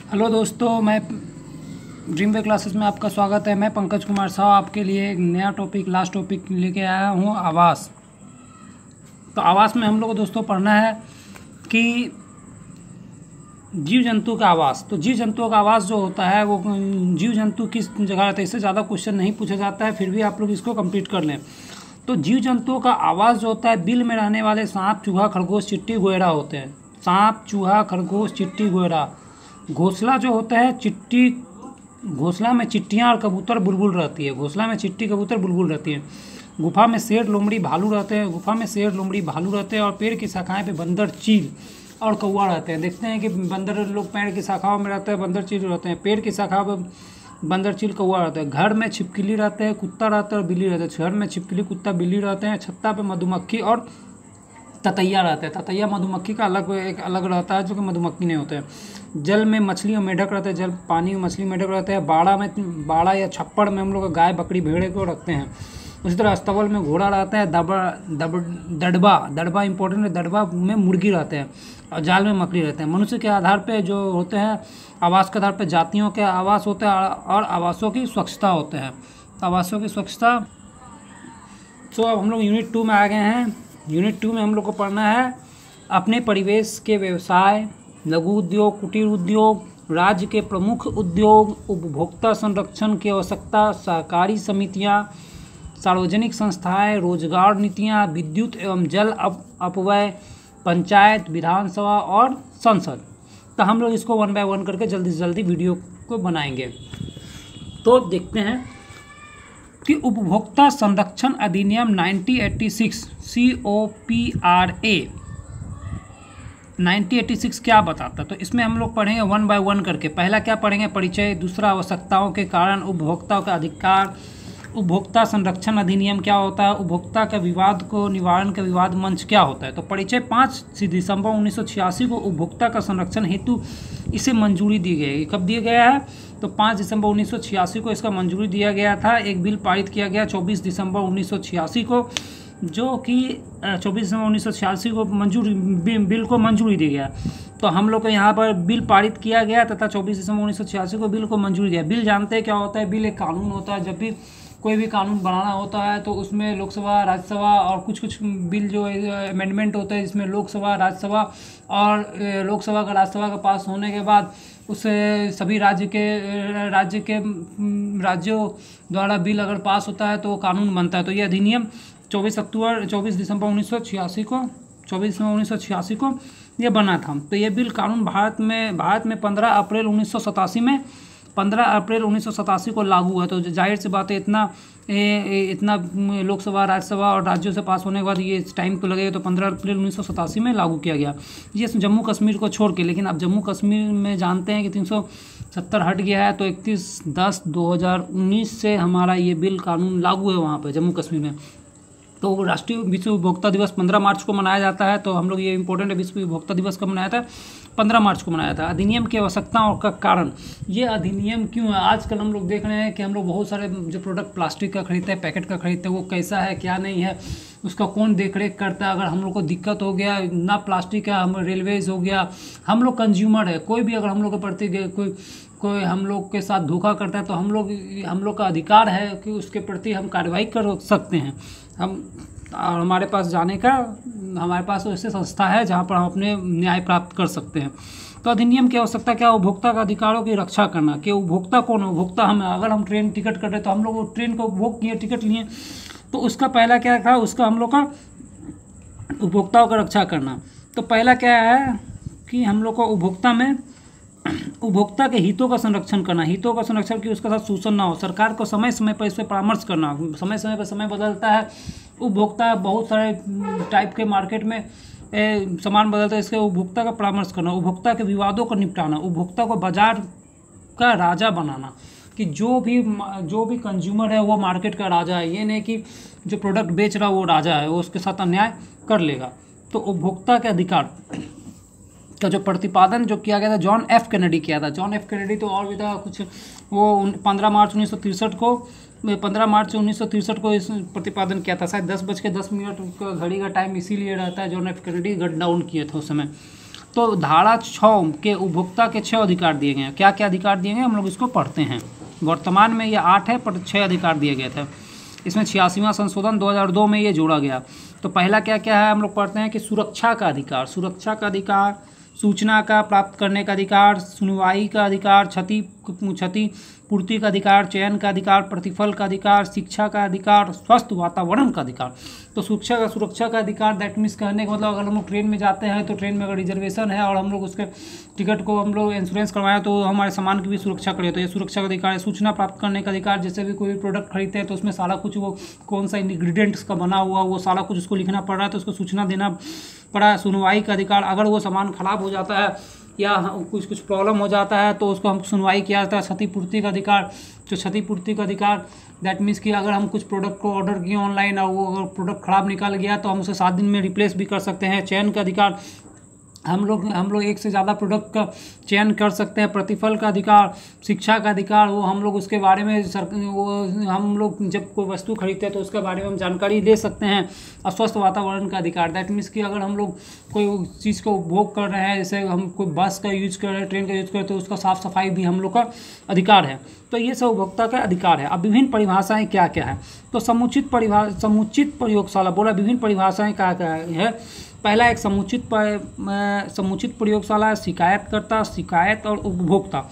Hello दोस्तों, मैं dream वे classes में आपका स्वागत है। मैं पंकज कुमार साहब आपके लिए एक नया टॉपिक लास्ट टॉपिक लेके आया हूँ, आवास। तो आवास में हम लोग को दोस्तों पढ़ना है कि जीव जंतु का आवास। तो जीव जंतुओं का आवास जो होता है वो जीव जंतु किस जगह रहता है, इससे ज़्यादा क्वेश्चन नहीं पूछा जाता है, फिर भी आप लोग इसको कंप्लीट कर लें। तो जीव जंतुओं का आवास जो होता है, बिल में रहने वाले सांप, चूहा, खरगोश, चिट्टी, गोएरा होते हैं। सांप, चूहा, खरगोश, चिट्टी, गोएरा। घोंसला जो होता है चिट्टी, घोंसला में चिट्टियाँ और कबूतर बुलबुल रहती है। घोंसला में चिट्टी, कबूतर बुलबुल रहती है। गुफा में शेर, लोमड़ी, भालू रहते हैं। गुफा में शेर, लोमड़ी, भालू रहते हैं। और पेड़ की शाखाएं पे बंदर, चील और कौवा रहते हैं। देखते हैं कि बंदर लोग पेड़ की शाखाओं में रहते हैं, बंदर, चील रहते हैं। पेड़ की शाखा पर बंदर, चील, कौवा रहते हैं। घर में छिपकली रहते हैं, कुत्ता रहता है और बिल्ली रहते हैं। घर में छिपकली, कुत्ता, बिल्ली रहते हैं। छत्ता पे मधुमक्खी और ततैया रहते हैं। ततैया मधुमक्खी का एक अलग रहता है, जो कि मधुमक्खी नहीं होते हैं। जल में मछली और मेढक रहते हैं। जल पानी में मछली, मेढक रहते हैं। बाड़ा या छप्पड़ में हम लोग गाय, बकरी, भेड़े को रखते हैं। उसी तरह अस्तबल में घोड़ा रहता है। दड़बा इंपॉर्टेंट है। दड़बा में मुर्गी रहते हैं और जाल में मकड़ी रहते हैं। मनुष्य के आधार पे जो होते हैं, आवास के आधार पे जातियों के आवास होते हैं और आवासों की स्वच्छता होते हैं। आवासों की स्वच्छता। तो अब हम लोग यूनिट 2 में आ गए हैं। यूनिट 2 में हम लोग को पढ़ना है अपने परिवेश के व्यवसाय, लघु उद्योग, कुटीर उद्योग, राज्य के प्रमुख उद्योग, उपभोक्ता संरक्षण की आवश्यकता, सहकारी समितियां, सार्वजनिक संस्थाएं, रोजगार नीतियां, विद्युत एवं जल अपव्यय, पंचायत, विधानसभा और संसद। तो हम लोग इसको 1 बाय 1 करके जल्दी से जल्दी वीडियो को बनाएंगे। तो देखते हैं कि उपभोक्ता संरक्षण अधिनियम 1986 COPRA 1986 क्या बताता है। तो इसमें हम लोग पढ़ेंगे 1 बाय 1 करके। पहला क्या पढ़ेंगे, परिचय। दूसरा, आवश्यकताओं के कारण, उपभोक्ताओं का अधिकार। उपभोक्ता संरक्षण अधिनियम क्या होता है, उपभोक्ता के विवाद को निवारण का विवाद मंच क्या होता है। तो परिचय। 5 दिसंबर 1986 को उपभोक्ता का संरक्षण हेतु इसे मंजूरी दी गई। कब दिया गया है, तो 5 दिसंबर 1986 को इसका मंजूरी दिया गया था। एक बिल पारित किया गया 24 दिसंबर 1986 को, जो कि 24 दिसंबर 1986 को बिल को मंजूरी दी गया। तो हम लोग को यहाँ पर बिल पारित किया गया तथा 24 दिसंबर 1986 को बिल को मंजूरी दिया। बिल जानते हैं क्या होता है, बिल एक कानून होता है। जब भी कोई भी कानून बनाना होता है तो उसमें लोकसभा, राज्यसभा और कुछ बिल जो अमेंडमेंट होता है, इसमें लोकसभा, राज्यसभा और लोकसभा का राज्यसभा का पास होने के बाद उससे सभी राज्यों द्वारा बिल अगर पास होता है तो कानून बनता है। तो ये अधिनियम 24 दिसंबर 1986 को ये बना था। तो ये बिल कानून भारत में 15 अप्रैल 1987 को लागू हुआ। तो जाहिर सी बात है, इतना लोकसभा, राज्यसभा और राज्यों से पास होने के बाद ये टाइम तो लगेगा। तो 15 अप्रैल 1987 में लागू किया गया, ये जम्मू कश्मीर को छोड़ के। लेकिन अब जम्मू कश्मीर में जानते हैं कि 370 हट गया है। तो 31/10/2019 से हमारा ये बिल कानून लागू है वहाँ पर जम्मू कश्मीर में। तो राष्ट्रीय विश्व उपभोक्ता दिवस 15 मार्च को मनाया जाता है। तो हम लोग ये इंपॉर्टेंट है, विश्व उपभोक्ता दिवस कब मनाया था, 15 मार्च को मनाया था। अधिनियम की आवश्यकताओं का कारण, ये अधिनियम क्यों है। आजकल हम लोग देख रहे हैं कि हम लोग बहुत सारे जो प्रोडक्ट प्लास्टिक का खरीदते हैं, पैकेट का खरीदते हैं, वो कैसा है क्या नहीं है, उसका कौन देख रेख करता है। अगर हम लोग को दिक्कत हो गया, ना प्लास्टिक है, हम रेलवेज हो गया, हम लोग कंज्यूमर है, कोई भी अगर हम लोग के प्रति कोई हम लोग के साथ धोखा करता है तो हम लोग का अधिकार है कि उसके प्रति हम कार्रवाई कर सकते हैं। और हमारे पास हमारे पास ऐसे संस्था है जहाँ पर हम अपने न्याय प्राप्त कर सकते हैं। तो अधिनियम की आवश्यकता क्या, उपभोक्ता का अधिकारों की रक्षा करना। कि उपभोक्ता कौन है, उपभोक्ता हम। अगर हम ट्रेन टिकट कर रहे तो हम लोग ट्रेन को उपभोग किए, टिकट लिए, तो उसका पहला क्या था, उसका हम लोग का उपभोक्ताओं का रक्षा करना। तो पहला क्या है कि हम लोग को उपभोक्ता के हितों का संरक्षण करना। हितों का संरक्षण कि उसके साथ शोषण ना हो। सरकार को समय समय पर इस पर परामर्श करना। समय समय पर समय बदलता है, उपभोक्ता बहुत सारे टाइप के मार्केट में सामान बदलता है, इसके उपभोक्ता का परामर्श करना। उपभोक्ता के विवादों को निपटाना। उपभोक्ता को बाजार का राजा बनाना, कि जो भी कंज्यूमर है वो मार्केट का राजा है। ये नहीं कि जो प्रोडक्ट बेच रहा है वो राजा है, वो उसके साथ अन्याय कर लेगा। तो उपभोक्ता के अधिकार का जो प्रतिपादन जो किया गया था, जॉन एफ कैनेडी किया था। जॉन एफ कैनेडी तो और भी था कुछ, वो 15 मार्च 1963 को इस प्रतिपादन किया था। शायद 10:10 का घड़ी का टाइम इसीलिए रहता है, जॉन एफ कैनेडी गट डाउन किए थे उस समय। तो धारा 6 के उपभोक्ता के 6 अधिकार दिए गए हैं। क्या क्या अधिकार दिए गए हम लोग इसको पढ़ते हैं। वर्तमान में ये 8 है, पर 6 अधिकार दिए गए थे। इसमें 86वां संशोधन 2002 में ये जोड़ा गया। तो पहला क्या क्या है हम लोग पढ़ते हैं कि सुरक्षा का अधिकार, सूचना का प्राप्त करने का अधिकार, सुनवाई का अधिकार, क्षतिपूर्ति का अधिकार, चयन का अधिकार, प्रतिफल का अधिकार, शिक्षा का अधिकार, स्वस्थ वातावरण का अधिकार। तो सुरक्षा का अधिकार दैट मीन्स कहने का मतलब अगर हम लोग ट्रेन में जाते हैं तो ट्रेन में अगर रिजर्वेशन है और हम लोग उसके टिकट को हम लोग इंश्योरेंस करवाएं तो हमारे सामान की भी सुरक्षा करें, तो ये सुरक्षा का अधिकार है। सूचना प्राप्त करने का अधिकार, जैसे भी कोई प्रोडक्ट खरीदते हैं तो उसमें सारा कुछ वो कौन सा इंग्रीडियंट्स का बना हुआ वो सारा कुछ उसको लिखना पड़ रहा है तो उसको सूचना देना पड़ा। सुनवाई का अधिकार, अगर वो सामान खराब हो जाता है या कुछ प्रॉब्लम हो जाता है तो उसको हम सुनवाई किया जाता है। क्षतिपूर्ति का अधिकार, जो क्षतिपूर्ति का अधिकार दैट मीन्स कि अगर हम कुछ प्रोडक्ट को ऑर्डर किए ऑनलाइन और वो अगर प्रोडक्ट ख़राब निकल गया तो हम उसे 7 दिन में रिप्लेस भी कर सकते हैं। चयन का अधिकार, हम लोग एक से ज़्यादा प्रोडक्ट का चयन कर सकते हैं। प्रतिफल का अधिकार, शिक्षा का अधिकार, वो हम लोग उसके बारे में हम लोग जब कोई वस्तु खरीदते हैं तो उसके बारे में हम जानकारी ले सकते हैं। अस्वस्थ वातावरण का अधिकार, दैट मीन्स कि अगर हम लोग कोई चीज़ को उपभोग कर रहे हैं, जैसे हम कोई बस का यूज कर रहे हैं, ट्रेन का यूज कर रहे हैं, तो उसका साफ सफाई भी हम लोग का अधिकार है। तो ये सब उपभोक्ता का अधिकार है। अब विभिन्न परिभाषाएँ क्या क्या है, तो समुचित प्रयोगशाला बोला, विभिन्न परिभाषाएँ क्या क्या है। पहला एक समुचित प्रयोगशाला, शिकायतकर्ता, शिकायत और उपभोक्ता।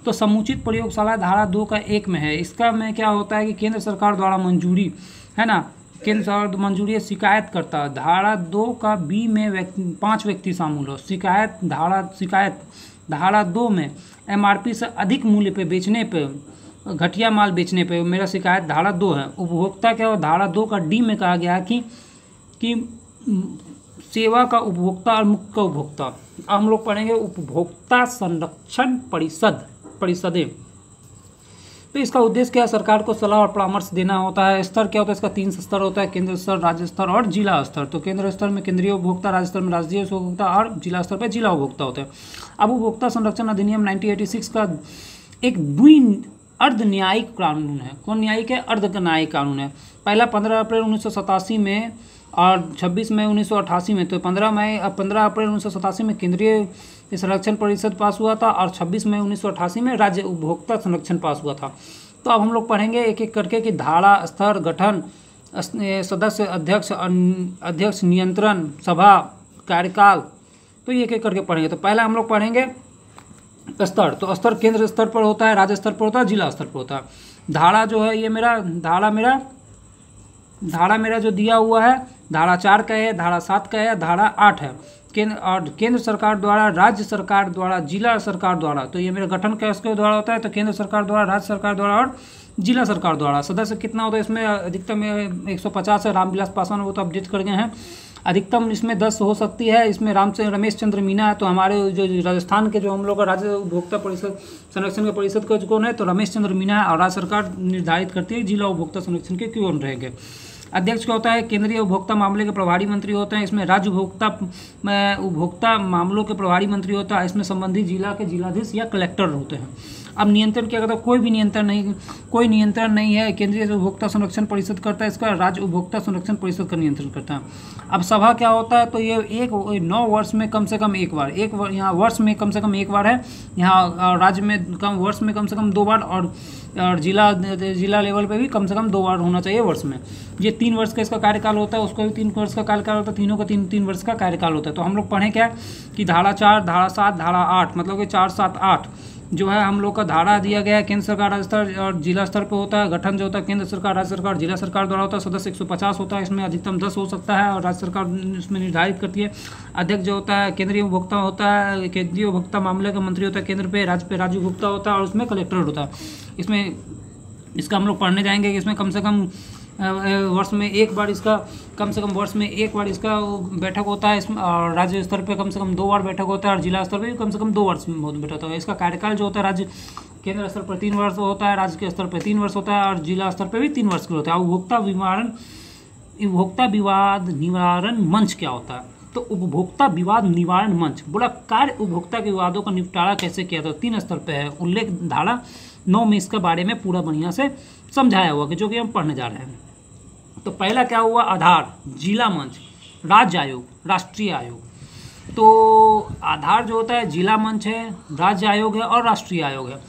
तो समुचित प्रयोगशाला धारा 2 का 1 में है। इसका में क्या होता है कि केंद्र सरकार द्वारा मंजूरी है ना, केंद्र सरकार मंजूरी है। शिकायतकर्ता धारा 2 का बी में 5 व्यक्ति शामिल हो। शिकायत धारा 2 में MRP से अधिक मूल्य पे बेचने पे, घटिया माल बेचने पे मेरा शिकायत धारा 2 है। उपभोक्ता क्या हो, धारा 2 का डी में कहा गया है कि सेवा का उपभोक्ता और मुख्य का उपभोक्ता। अब हम लोग पढ़ेंगे उपभोक्ता संरक्षण परिषदें। तो इसका उद्देश्य क्या है, सरकार को सलाह और परामर्श देना होता है। स्तर क्या होता है इसका, 3 स्तर होता है, केंद्र स्तर, राज्य स्तर और जिला स्तर। तो केंद्र स्तर में केंद्रीय उपभोक्ता, राज्य स्तर में राज्य उपभोक्ता और जिला स्तर पर जिला उपभोक्ता होते हैं। अब उपभोक्ता संरक्षण अधिनियम 1986 का एक अर्ध न्यायिक कानून है। कौन न्यायिक है, अर्ध न्यायिक कानून है। पहला 15 अप्रैल 1987 में और 26 मई 1988 में। तो 15 अप्रैल 1987 में केंद्रीय संरक्षण परिषद पास हुआ था और 26 मई 1988 में राज्य उपभोक्ता संरक्षण पास हुआ था। तो अब हम लोग पढ़ेंगे एक एक करके कि धारा, स्तर, गठन, सदस्य, अध्यक्ष, नियंत्रण, सभा, कार्यकाल। तो ये एक एक करके पढ़ेंगे। तो पहला हम लोग पढ़ेंगे स्तर। तो स्तर केंद्र स्तर पर होता है, राज्य स्तर पर होता है, जिला स्तर पर होता है। धारा जो है ये धारा मेरा जो दिया हुआ है धारा 4 का है, धारा 7 का है, धारा 8 है। केंद्र सरकार द्वारा, राज्य सरकार द्वारा, जिला सरकार द्वारा। तो ये मेरा गठन किसके द्वारा होता है, तो केंद्र सरकार द्वारा, राज्य सरकार द्वारा और जिला सरकार द्वारा। सदस्य कितना होता है इसमें, अधिकतम 150 है। रामविलास पासवान वो तो अपडेट कर गए हैं। अधिकतम इसमें 10 हो सकती है। इसमें रमेश चंद्र मीना है। तो हमारे जो राजस्थान के जो हम लोग का राज्य उपभोक्ता परिषद संरक्षण के परिषद का कौन है, तो रमेश चंद्र मीना है। और राज्य सरकार निर्धारित करती है जिला उपभोक्ता संरक्षण के कौन रहेंगे। अध्यक्ष क्या होता है, केंद्रीय उपभोक्ता मामले के प्रभारी मंत्री होते हैं। इसमें राज्य उपभोक्ता मामलों के प्रभारी मंत्री होता है। इसमें संबंधित जिला के जिलाधीश या कलेक्टर होते हैं। अब नियंत्रण क्या करता है, कोई नियंत्रण नहीं है। केंद्रीय उपभोक्ता संरक्षण परिषद करता है, इसका राज्य उपभोक्ता संरक्षण परिषद का नियंत्रण करता है। अब सभा क्या होता है, तो ये 9 वर्ष में कम से कम एक बार, यहाँ वर्ष में कम से कम एक बार है, यहाँ राज्य में वर्ष में कम से कम 2 बार और जिला लेवल पे भी कम से कम 2 बार होना चाहिए वर्ष में। ये 3 वर्ष का इसका कार्यकाल होता है, उसका भी 3 वर्ष का कार्यकाल होता है। तीनों का 3 वर्ष का कार्यकाल होता है। तो हम लोग पढ़ें क्या कि धारा 4, धारा 7, धारा 8, मतलब कि 4, 7, 8 जो है हम लोग का धारा दिया गया है। केंद्र सरकार, राज्य स्तर और जिला स्तर पे होता है। गठन जो होता है केंद्र सरकार, राज्य सरकार, जिला सरकार द्वारा होता है। सदस्य 150 होता है, इसमें अधिकतम 10 हो सकता है और राज्य सरकार इसमें निर्धारित करती है। अध्यक्ष जो होता है केंद्रीय उपभोक्ता होता है, केंद्रीय उपभोक्ता मामले का मंत्री होता है केंद्र पे राज्य उपभोक्ता होता है और उसमें कलेक्टर होता है। इसका हम लोग पढ़ने जाएंगे कि इसमें कम से कम वर्ष में एक बार इसका बैठक होता है। इसमें और राज्य स्तर पे कम से कम 2 बार बैठक होता है और जिला स्तर पे भी कम से कम 2 वर्ष में बैठक होता है। इसका कार्यकाल जो होता है राज्य केंद्र स्तर पर 3 वर्ष होता है, राज्य के स्तर पर 3 वर्ष होता है और जिला स्तर पर भी 3 वर्ष का होता है। उपभोक्ता विवाद निवारण मंच क्या होता है, तो उपभोक्ता विवाद निवारण मंच बोला कार्य उपभोक्ता के विवादों का निपटारा कैसे किया था, 3 स्तर पे है उल्लेख। धारा 9 में इसके बारे में पूरा बढ़िया से समझाया हुआ कि जो कि हम पढ़ने जा रहे हैं। तो पहला क्या हुआ, आधार, जिला मंच, राज्य आयोग, राष्ट्रीय आयोग। तो आधार जो होता है जिला मंच है, राज्य आयोग है और राष्ट्रीय आयोग है।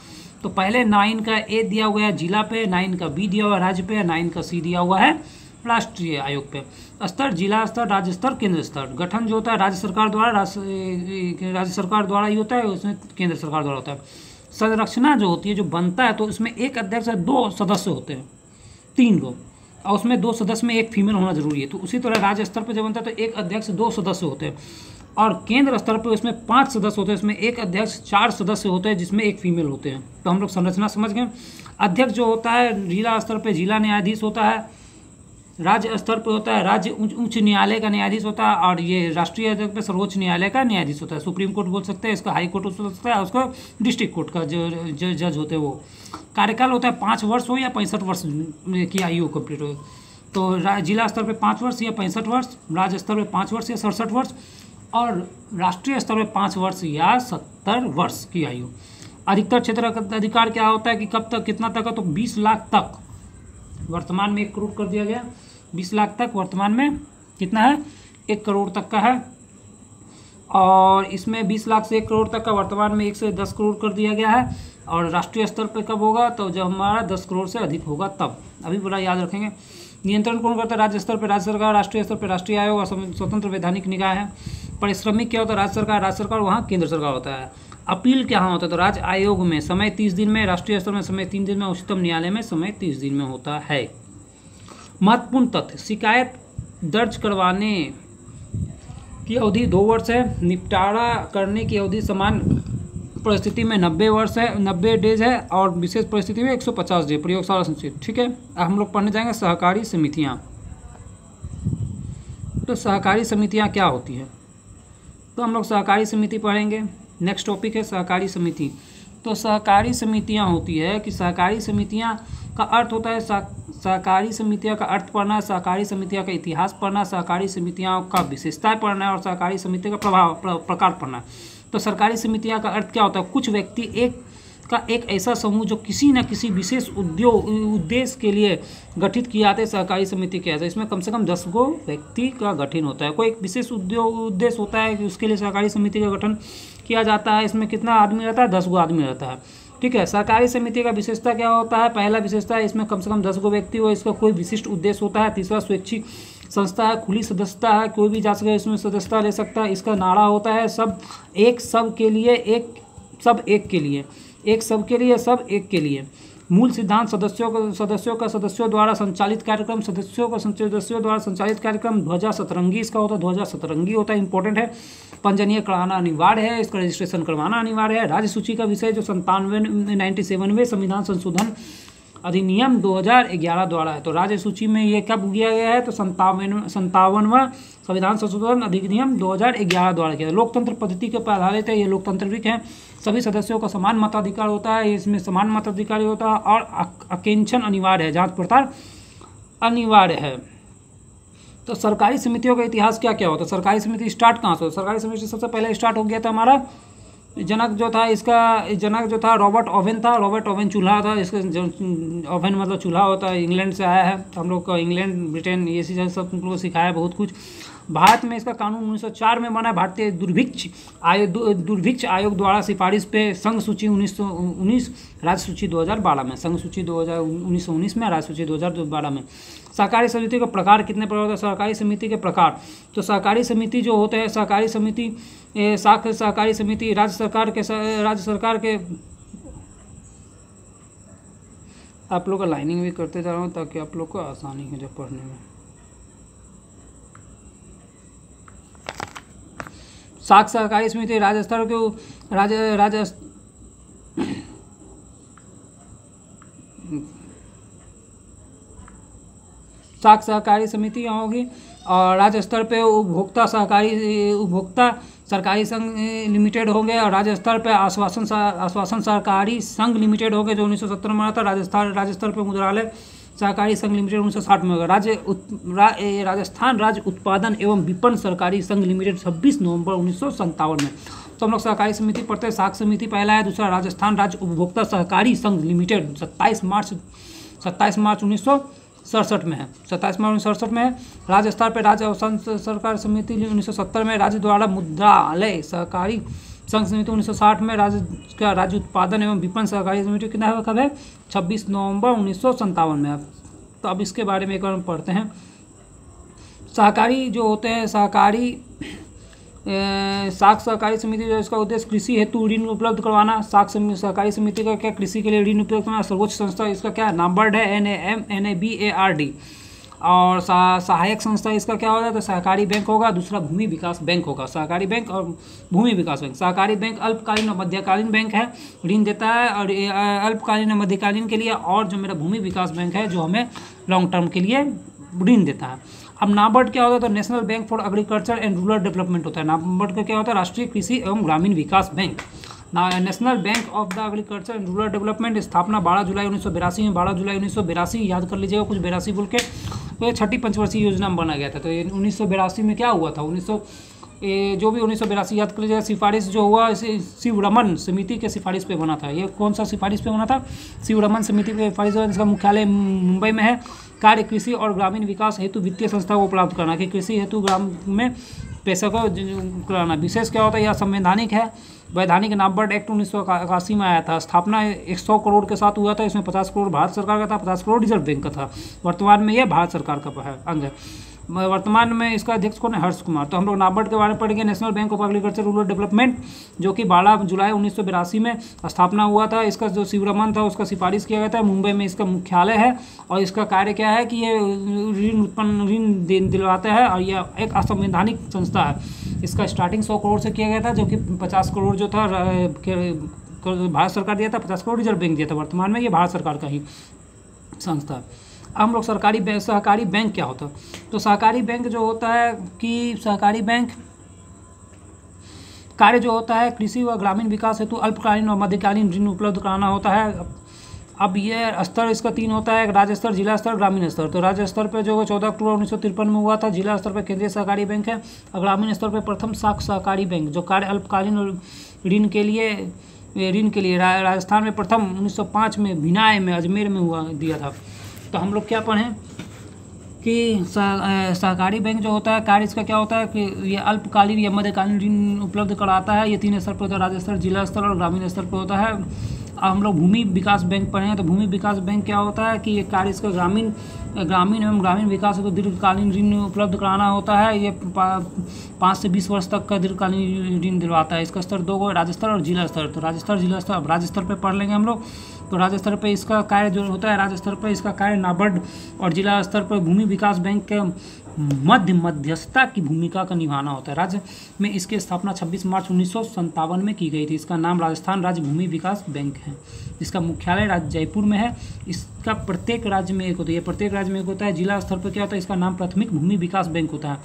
तो पहले 9 का ए दिया हुआ है जिला पे, 9 का बी दिया हुआ है राज्य पे, 9 का सी दिया हुआ है राष्ट्रीय आयोग पे। स्तर जिला स्तर, राज्य स्तर, केंद्र स्तर। गठन जो होता है राज्य सरकार द्वारा, राज्य सरकार द्वारा ही होता है, उसमें केंद्र सरकार द्वारा होता है। संरचना जो होती है, जो बनता है, तो उसमें एक अध्यक्ष और 2 सदस्य होते हैं, 3 को, और उसमें 2 सदस्य में एक फीमेल होना जरूरी है। तो उसी तरह राज्य स्तर पर जब बनता है तो एक अध्यक्ष 2 सदस्य होते हैं, और केंद्र स्तर पर उसमें 5 सदस्य होते हैं, इसमें एक अध्यक्ष 4 सदस्य होते हैं जिसमें एक फीमेल होते हैं। तो हम लोग संरचना समझ गए। अध्यक्ष जो होता है जिला स्तर पर जिला न्यायाधीश होता है, राज्य स्तर पर होता है राज्य उच्च न्यायालय का न्यायाधीश होता है, और ये राष्ट्रीय स्तर पर सर्वोच्च न्यायालय का न्यायाधीश होता है। सुप्रीम कोर्ट बोल सकते हैं, इसका हाई कोर्ट हो सकता है, उसको डिस्ट्रिक्ट कोर्ट का जो जज होते हैं वो। कार्यकाल होता है 5 वर्ष हो या 65 वर्ष की आयु कंप्लीट हो। तो जिला स्तर पे 5 वर्ष या 65 वर्ष, राज्य स्तर पे 5 वर्ष या 67 वर्ष, और राष्ट्रीय स्तर पे 5 वर्ष या 70 वर्ष की आयु। अधिकतर क्षेत्र अधिकार क्या होता है कि कब तक, कितना तक है, तो 20 लाख तक। वर्तमान में 1 करोड़ कर दिया गया, 20 लाख तक वर्तमान में कितना है, 1 करोड़ तक का है। और इसमें 20 लाख से 1 करोड़ तक का वर्तमान में 1 से 10 करोड़ कर दिया गया है। और राष्ट्रीय स्तर पे कब होगा, तो जब हमारा 10 करोड़ से अधिक होगा तब। अभी बड़ा याद रखेंगे। नियंत्रण कौन करता है, राज्य स्तर पर राज्य सरकार, राष्ट्रीय स्तर पर राष्ट्रीय आयोग और स्वतंत्र वैधानिक निकाय है। पारिश्रमिक क्या होता है, राज्य सरकार वहाँ केंद्र सरकार होता है। अपील क्या होता है, तो राज्य आयोग में समय 30 दिन में, राष्ट्रीय स्तर में समय 3 दिन में, उच्चतम न्यायालय में समय 30 दिन में होता है। महत्वपूर्ण तथ्य, शिकायत दर्ज करवाने की अवधि 2 वर्ष है, निपटारा करने की अवधि समान परिस्थिति में 90 वर्ष है, 90 डेज है, और विशेष परिस्थिति में 150 डेज। प्रयोगशाला संचित, ठीक है। अब हम लोग पढ़ने जाएंगे सहकारी समितियाँ। तो सहकारी समितियाँ क्या होती है, तो हम लोग सहकारी समिति पढ़ेंगे। नेक्स्ट टॉपिक है सहकारी समिति। तो सहकारी समितियाँ होती है कि सहकारी समितियाँ का अर्थ होता है, सहकारी समितियाँ का अर्थ पढ़ना, सहकारी समितियाँ का इतिहास पढ़ना, सहकारी समितियों का विशेषताएं पढ़ना है, और सहकारी समिति का प्रकार पढ़ना। तो सरकारी समितियाँ का अर्थ क्या होता है, कुछ व्यक्ति एक ऐसा समूह जो किसी न किसी विशेष उद्देश्य के लिए गठित किया जाता है, सहकारी समिति कहते हैं। इसमें कम से कम 10 गो व्यक्ति का गठन होता है। कोई एक विशेष उद्देश्य होता है कि उसके लिए सहकारी समिति का गठन किया जाता है। इसमें कितना आदमी रहता है, 10 गो आदमी रहता है, ठीक है। सरकारी समिति का विशेषता क्या होता है, पहला विशेषता है इसमें कम से कम 10 गो व्यक्ति हो, इसका कोई विशिष्ट उद्देश्य होता है। तीसरा स्वैच्छिक संस्था है, खुली सदस्यता है, कोई भी जा सके इसमें सदस्यता ले सकता है। इसका नारा होता है सब एक सब के लिए, एक सब एक के लिए, एक सब के लिए, सब एक के लिए। मूल सिद्धांत, सदस्यों द्वारा संचालित कार्यक्रम, सदस्यों द्वारा संचालित कार्यक्रम। ध्वजा सतरंगी इसका होता है, ध्वजा सतरंगी होता है, इंपॉर्टेंट है। पंजीयन कराना अनिवार्य है, इसका रजिस्ट्रेशन करवाना अनिवार्य है। राज्य सूची का विषय जो 97वें संविधान संशोधन अधिनियम 2011 द्वारा है। तो राज्य सूची में ये कब किया गया है, तो 57वां संविधान संशोधन अधिनियम 2011 द्वारा किया। लोकतंत्र पद्धति के पर आधारित है, ये लोकतांत्रिक है। सभी सदस्यों का समान मताधिकार होता है, इसमें समान मताधिकार होता है, और आकेंक्षण अनिवार्य है, जांच पड़ताल अनिवार्य है। तो सरकारी समितियों का इतिहास क्या क्या होता है, सरकारी समिति स्टार्ट कहाँ से, सरकारी समिति सबसे पहले स्टार्ट हो गया था हमारा, जनक जो था इसका, जनक जो था रॉबर्ट ओवेन था। रॉबर्ट ओवेन चूल्हा था, इसका ओवेन मतलब चूल्हा होता है, इंग्लैंड से आया है। हम लोग को इंग्लैंड, ब्रिटेन ये चीज़ें सब तुम लोग को सिखाया बहुत कुछ। भारत में इसका कानून 1904 में बना। भारतीय दुर्भिक्ष आयोग द्वारा सिफारिश पे संघ सूची 1919, राज्य सूची 2012 में, संघ सूची 1919 में, राज्य सूची 2012 में। सहकारी समिति का प्रकार कितने प्रकार होता है, सहकारी समिति के प्रकार। तो सहकारी समिति जो होते हैं, सहकारी समिति सहकारी समिति राज्य सरकार के आप लोग का लाइनिंग भी करते जा रहा हूँ ताकि आप लोग को आसानी हो जाए पढ़ने में। सहकारी समिति राज्य स्तर के सहकारी समितियाँ होगी, और राज्य स्तर पे उपभोक्ता सरकारी संघ लिमिटेड होंगे, और राज्य स्तर पे आश्वासन सहकारी संघ लिमिटेड होंगे जो 1970 में बना था। राज्य स्तर पे मुद्रालय सहकारी संघ लिमिटेड 1960 में होगा। राजस्थान राज्य उत्पादन एवं विपणन सहकारी संघ लिमिटेड 26 नवंबर 1957 में। तो हम लोग सहकारी समिति पढ़ते हैं। साख समिति पहला है, दूसरा राजस्थान राज्य उपभोक्ता सहकारी संघ लिमिटेड 27 मार्च 1957 1967 में है, 27 मार्च 1967 में है। राज्य स्तर पर राज्य अवसान सरकार समिति 1970 में, राज्य द्वारा मुद्रालय सहकारी संघ समिति 1960 में, राज्य उत्पादन एवं विपणन सहकारी समिति कितना है कब है 26 नवंबर 1957 में। तो अब इसके बारे में एक बार पढ़ते हैं। सहकारी जो होते हैं, सहकारी साख सहकारी समिति जो इसका उद्देश्य कृषि हेतु ऋण उपलब्ध करवाना। साख सहकारी समिति का क्या, कृषि के लिए ऋण उपलब्ध करवाना। सर्वोच्च संस्था इसका क्या, नाबार्ड है, NAM NABARD। और सहायक संस्था इसका क्या होगा, तो सहकारी बैंक होगा, दूसरा भूमि विकास बैंक होगा। सहकारी बैंक और भूमि विकास बैंक। सहकारी बैंक अल्पकालीन और मध्यकालीन बैंक है, ऋण देता है और अल्पकालीन और मध्यकालीन के लिए, और जो मेरा भूमि विकास बैंक है जो हमें लॉन्ग टर्म के लिए ऋण देता है। अब नाबार्ड क्या होता है, तो national bank for agriculture and rural development होता है। नाबार्ड का क्या होता है, राष्ट्रीय कृषि एवं ग्रामीण विकास bank. National bank of the agriculture and rural development, स्थापना 12 जुलाई 1982 में। 12 जुलाई 1982 याद कर लीजिएगा, कुछ 82 बोल के, तो ये 6ठी पंचवर्षीय योजना में बना गया था। तो ये 1982 में क्या हुआ था, 1982 याद कर लीजिएगा। सिफारिश जो हुआ शिवरमन समिति के सिफारिश पे बना था। ये कौन सा सिफारिश पे बना था, शिवरमन समिति पे सिफारिश हुआ, जिसका मुख्यालय मुंबई में है। कार्य कृषि और ग्रामीण विकास हेतु वित्तीय संस्था को उपलब्ध करना, कि कृषि हेतु ग्राम में पैसा को कराना। विशेष क्या होता है, यह संवैधानिक है। वैधानिक नाबार्ड एक्ट 1981 में आया था। स्थापना 100 करोड़ के साथ हुआ था। इसमें 50 करोड़ भारत सरकार का था, 50 करोड़ रिजर्व बैंक का था। वर्तमान में यह भारत सरकार का अंग है। वर्तमान में इसका अध्यक्ष कौन है, हर्ष कुमार। तो हम लोग नाबार्ड के बारे में पढ़ेंगे। National bank of agriculture rural development, जो कि 12 जुलाई 1982 में स्थापना हुआ था। इसका जो शिवरमन था उसका सिफारिश किया गया था। मुंबई में इसका मुख्यालय है और इसका कार्य क्या है कि ये ऋण दिलवाता है और यह एक असंवैधानिक संस्था है। इसका स्टार्टिंग 100 करोड़ से किया गया था, जो कि 50 करोड़ जो था भारत सरकार दिया था, 50 करोड़ रिजर्व बैंक दिया था। वर्तमान में ये भारत सरकार का ही संस्था है। हम लोग सहकारी बैंक क्या होता है, तो सहकारी बैंक जो होता है कि सहकारी बैंक कार्य जो होता है कृषि व ग्रामीण विकास हेतु अल्पकालीन और मध्यकालीन ऋण उपलब्ध कराना होता है। अब ये स्तर इसका 3 होता है, राज्य स्तर, जिला स्तर, ग्रामीण स्तर। तो राज्य स्तर पे जो 14 अक्टूबर 1953 में हुआ था। जिला स्तर पर केंद्रीय सहकारी बैंक है और ग्रामीण स्तर पर प्रथम साख सहकारी बैंक, जो कार्य अल्पकालीन ऋण के लिए राजस्थान में प्रथम 1905 में भिनाय में अजमेर में हुआ दिया था। तो हम लोग क्या पढ़ें कि सहकारी बैंक जो होता है कार्य इसका क्या होता है कि ये अल्पकालीन या मध्यकालीन ऋण उपलब्ध कराता है। ये 3 स्तर पर होता है, राज्य स्तर, जिला स्तर और ग्रामीण स्तर पर होता है। अब हम लोग भूमि विकास बैंक पढ़े हैं। तो भूमि विकास बैंक क्या होता है कि ये कार्य इसका ग्रामीण एवं ग्रामीण विकास को दीर्घकालीन ऋण उपलब्ध कराना होता है। ये 5 से 20 वर्ष तक का दीर्घकालीन ऋण दिलवाता है। इसका स्तर 2 राज्य स्तर और जिला स्तर। तो राज्य स्तर, जिला स्तर, अब राज्य स्तर पर पढ़ लेंगे हम लोग। तो राज्य स्तर पर इसका कार्य जो होता है, राज्य स्तर पर इसका कार्य नाबार्ड और जिला स्तर पर भूमि विकास बैंक के मध्यस्थता की भूमिका का निभाना होता है। राज्य में इसकी स्थापना 26 मार्च 1957 में की गई थी। इसका नाम राजस्थान राज्य भूमि विकास बैंक है। इसका मुख्यालय राज्य जयपुर में है। इसका प्रत्येक राज्य में एक होता है, ये प्रत्येक राज्य में एक होता है। जिला स्तर पर क्या होता है, इसका नाम प्राथमिक भूमि विकास बैंक होता है।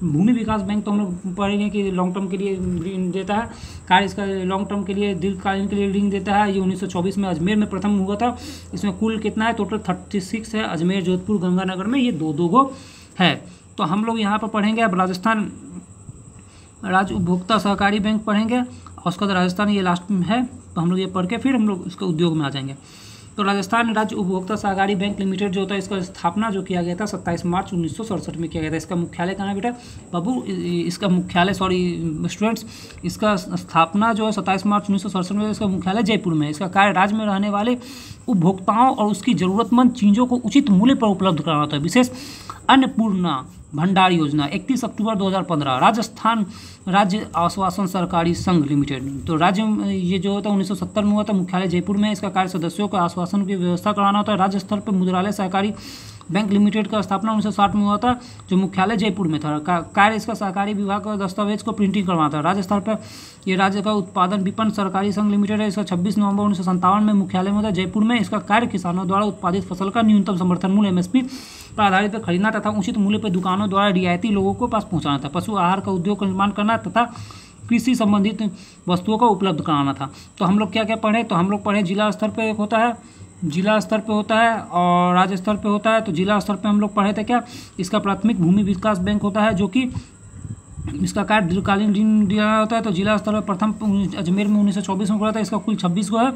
भूमि विकास बैंक तो हम लोग पढ़ेंगे कि लॉन्ग टर्म के लिए ऋण देता है। कार्य इसका लॉन्ग टर्म के लिए, दीर्घकालीन के लिए ऋण देता है। ये 1924 में अजमेर में प्रथम हुआ था। इसमें कुल कितना है, टोटल 36 है। अजमेर, जोधपुर, गंगानगर में ये 2-2 गो है। तो हम लोग यहाँ पर पढ़ेंगे अब राजस्थान राज्य उपभोक्ता सहकारी बैंक पढ़ेंगे और उसका राजस्थान ये लास्ट में है। तो हम लोग ये पढ़ के फिर हम लोग इसके उद्योग में आ जाएंगे। तो राजस्थान राज्य उपभोक्ता सहकारी बैंक लिमिटेड जो होता है, इसका स्थापना जो किया गया था 27 मार्च 1967 में किया गया था। इसका मुख्यालय कहाँ है बेटा बाबू, इसका मुख्यालय स्टूडेंट्स, इसका स्थापना जो है 27 मार्च 1967 में। इसका मुख्यालय जयपुर में है। इसका कार्य राज्य में रहने वाले उपभोक्ताओं और उसकी ज़रूरतमंद चीज़ों को उचित मूल्य पर उपलब्ध कराना होता है। विशेष अन्नपूर्णा भंडार योजना 31 अक्टूबर 2015। राजस्थान राज्य आश्वासन सहकारी संघ लिमिटेड, तो राज्य ये जो होता है 1970 में हुआ था। मुख्यालय जयपुर में। इसका कार्य सदस्यों को आश्वासन की व्यवस्था कराना होता है। राज्य स्तर पर मुद्रालय सहकारी बैंक लिमिटेड का स्थापना 1960 में हुआ था, जो मुख्यालय जयपुर में था। कार्य इसका सहकारी विभाग का दस्तावेज को प्रिंटिंग करवाना था। राज्य स्तर पर ये राज्य का उत्पादन विपणन सहकारी संघ लिमिटेड है। इसका 26 नवंबर 1957 में मुख्यालय में होता है जयपुर में। इसका कार्य किसानों द्वारा उत्पादित फसल का न्यूनतम समर्थन मूल्य MSP पर आधारित पर खरीदना तथा उचित मूल्य पर दुकानों द्वारा रियायती लोगों को पास पहुंचाना था। पशु आहार का उद्योग का निर्माण करना तथा कृषि संबंधित वस्तुओं को उपलब्ध कराना था। तो हम लोग क्या क्या पढ़े, तो हम लोग पढ़े जिला स्तर पर एक होता है, जिला स्तर पे होता है और राज्य स्तर पे होता है। तो जिला स्तर पे हम लोग पढ़े थे क्या, इसका प्राथमिक भूमि विकास बैंक होता है, जो कि इसका कार्य दीर्घकालीन ऋण दिया होता है। तो जिला स्तर पर प्रथम अजमेर में 1924 में हुआ था। इसका कुल 26 गो है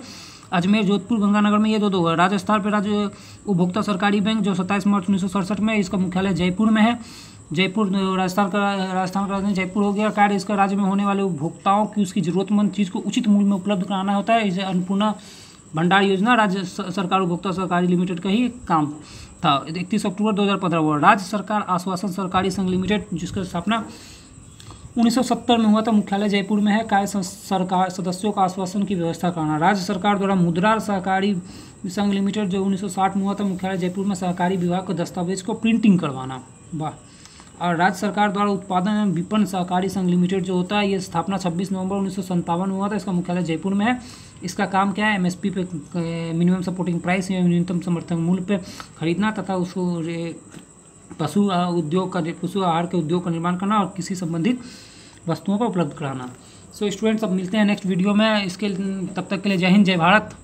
अजमेर, जोधपुर, गंगानगर में ये दो है। राजस्थान पे राज्य उपभोक्ता सरकारी बैंक जो 27 मार्च 1967 में, इसका मुख्यालय जयपुर में है। जयपुर राजस्थान का राजधानी जयपुर हो गया। कार्य इसका राज्य में होने वाले उपभोक्ताओं की उसकी ज़रूरतमंद चीज़ को उचित मूल्य में उपलब्ध कराना होता है। इसे अन्नपूर्णा भंडार योजना राज्य सरकार उपभोक्ता सहकारी लिमिटेड का ही काम था। 31 अक्टूबर 2015 हुआ। राज्य सरकार आश्वासन सहकारी संघ लिमिटेड जिसका स्थापना 1970 में हुआ था, मुख्यालय जयपुर में है। कार्य सरकार सदस्यों का आश्वासन की व्यवस्था करना। राज्य सरकार द्वारा मुद्रा सहकारी संघ लिमिटेड जो 1960 में हुआ था, मुख्यालय जयपुर में, सहकारी विभाग को दस्तावेज को प्रिंटिंग करवाना। वाह। और राज्य सरकार द्वारा उत्पादन एवं विपणन सहकारी संघ लिमिटेड जो होता है, ये स्थापना 26 नवंबर 1957 में हुआ था। इसका मुख्यालय जयपुर में है। इसका काम क्या है? एमएसपी पे मिनिमम सपोर्टिंग प्राइस या न्यूनतम समर्थन मूल्य पे खरीदना तथा उसको पशु आहार के उद्योग का निर्माण करना और किसी संबंधित वस्तुओं का उपलब्ध कराना। सो स्टूडेंट्स, अब मिलते हैं नेक्स्ट वीडियो में। तब तक के लिए जय हिंद, जय भारत।